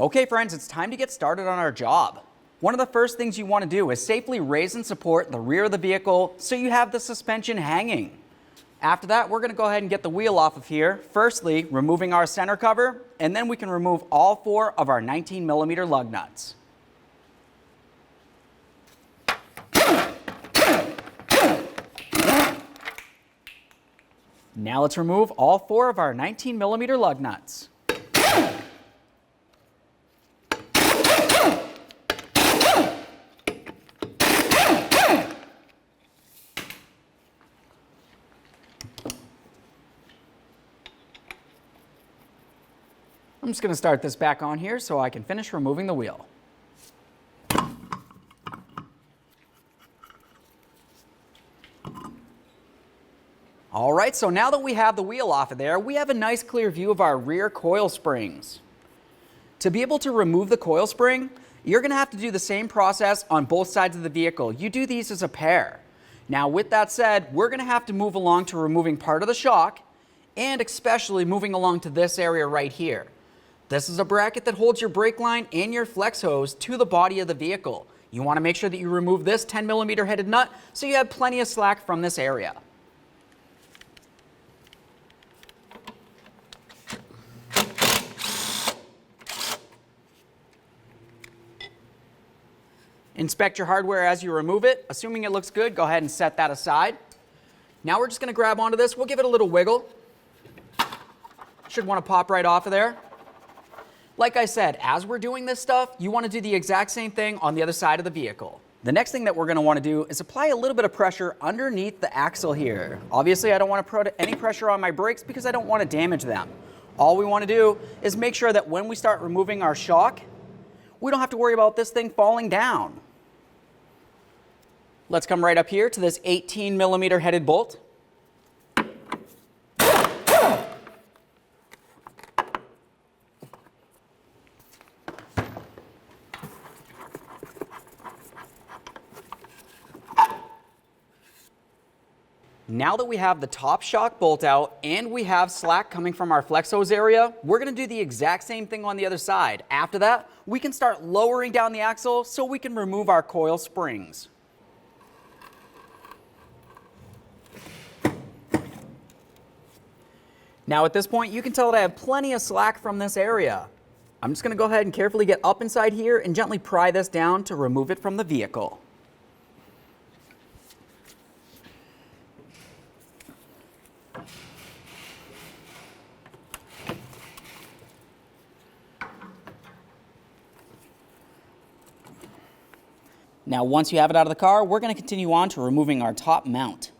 Okay friends, it's time to get started on our job. One of the first things you want to do is safely raise and support the rear of the vehicle so you have the suspension hanging. After that, we're going to go ahead and get the wheel off of here. Firstly, removing our center cover, and then we can remove all 4 of our 19mm lug nuts. Now let's remove all 4 of our 19mm lug nuts. I'm just going to start this back on here so I can finish removing the wheel. All right, so now that we have the wheel off of there, we have a nice clear view of our rear coil springs. To be able to remove the coil spring, you're going to have to do the same process on both sides of the vehicle. You do these as a pair. Now with that said, we're going to have to move along to removing part of the shock and especially moving along to this area right here. This is a bracket that holds your brake line and your flex hose to the body of the vehicle. You want to make sure that you remove this 10mm headed nut so you have plenty of slack from this area. Inspect your hardware as you remove it. Assuming it looks good, go ahead and set that aside. Now we're just going to grab onto this. We'll give it a little wiggle. Should want to pop right off of there. Like I said, as we're doing this stuff, you want to do the exact same thing on the other side of the vehicle. The next thing that we're going to want to do is apply a little bit of pressure underneath the axle here. Obviously, I don't want to put any pressure on my brakes because I don't want to damage them. All we want to do is make sure that when we start removing our shock, we don't have to worry about this thing falling down. Let's come right up here to this 18mm headed bolt. Now that we have the top shock bolt out and we have slack coming from our flex hose area, we're going to do the exact same thing on the other side. After that, we can start lowering down the axle so we can remove our coil springs. Now at this point, you can tell that I have plenty of slack from this area. I'm just going to go ahead and carefully get up inside here and gently pry this down to remove it from the vehicle. Now, once you have it out of the car, we're going to continue on to removing our top mount.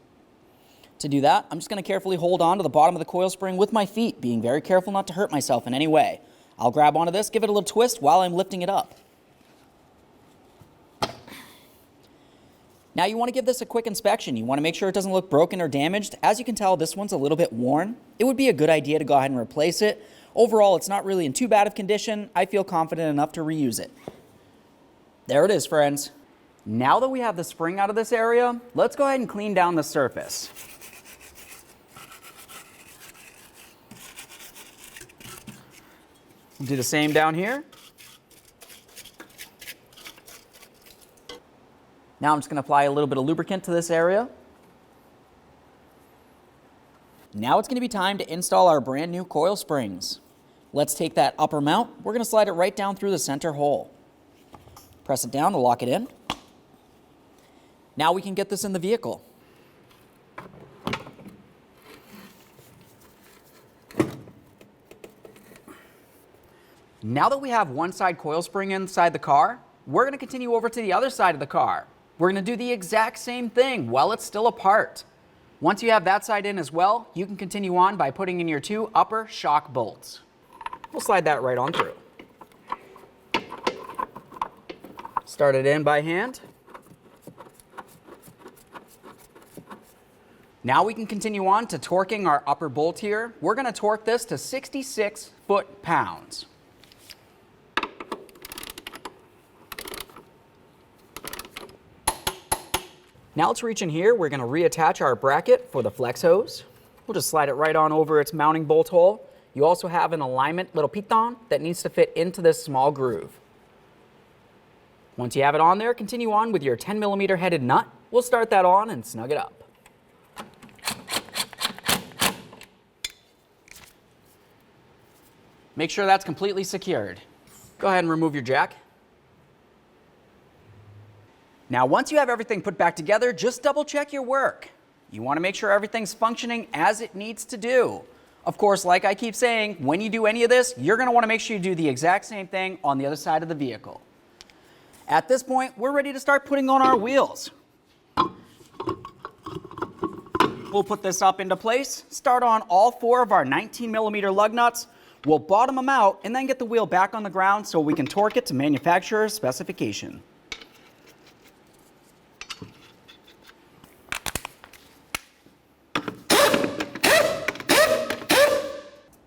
To do that, I'm just going to carefully hold on to the bottom of the coil spring with my feet, being very careful not to hurt myself in any way. I'll grab onto this, give it a little twist while I'm lifting it up. Now you want to give this a quick inspection. You want to make sure it doesn't look broken or damaged. As you can tell, this one's a little bit worn. It would be a good idea to go ahead and replace it. Overall, it's not really in too bad of condition. I feel confident enough to reuse it. There it is, friends. Now that we have the spring out of this area, let's go ahead and clean down the surface. We'll do the same down here. Now I'm just going to apply a little bit of lubricant to this area. Now it's going to be time to install our brand new coil springs. Let's take that upper mount. We're going to slide it right down through the center hole. Press it down to lock it in. Now we can get this in the vehicle. Now that we have one side coil spring inside the car, we're going to continue over to the other side of the car. We're going to do the exact same thing while it's still apart. Once you have that side in as well, you can continue on by putting in your 2 upper shock bolts. We'll slide that right on through. Start it in by hand. Now we can continue on to torquing our upper bolt here. We're going to torque this to 66 foot-pounds. Now let's reach in here. We're going to reattach our bracket for the flex hose. We'll just slide it right on over its mounting bolt hole. You also have an alignment little piton that needs to fit into this small groove. Once you have it on there, continue on with your 10mm headed nut. We'll start that on and snug it up. Make sure that's completely secured. Go ahead and remove your jack. Now, once you have everything put back together, just double check your work. You want to make sure everything's functioning as it needs to do. Of course, like I keep saying, when you do any of this, you're going to want to make sure you do the exact same thing on the other side of the vehicle. At this point, we're ready to start putting on our wheels. We'll put this up into place, start on all 4 of our 19mm lug nuts. We'll bottom them out and then get the wheel back on the ground so we can torque it to manufacturer's specification.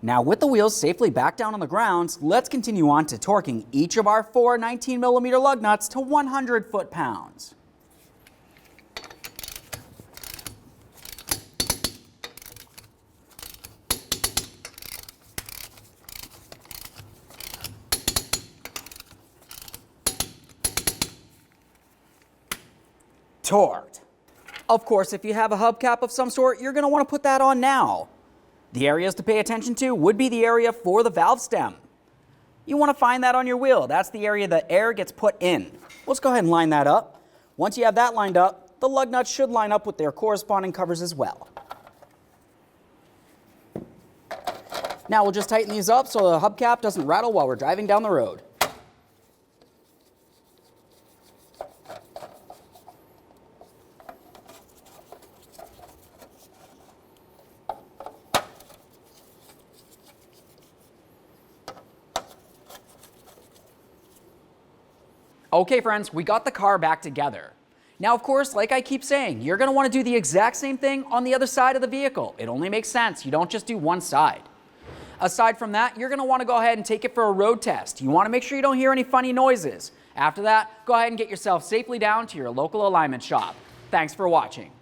Now, with the wheels safely back down on the ground, let's continue on to torquing each of our 4 19mm lug nuts to 100 foot-pounds. Torqued. Of course, if you have a hubcap of some sort, you're going to want to put that on now. The areas to pay attention to would be the area for the valve stem. You want to find that on your wheel. That's the area that air gets put in. Let's go ahead and line that up. Once you have that lined up, the lug nuts should line up with their corresponding covers as well. Now we'll just tighten these up so the hubcap doesn't rattle while we're driving down the road. Okay friends, we got the car back together. Now of course, like I keep saying, you're going to want to do the exact same thing on the other side of the vehicle. It only makes sense. You don't just do one side. Aside from that, you're going to want to go ahead and take it for a road test. You want to make sure you don't hear any funny noises. After that, go ahead and get yourself safely down to your local alignment shop. Thanks for watching.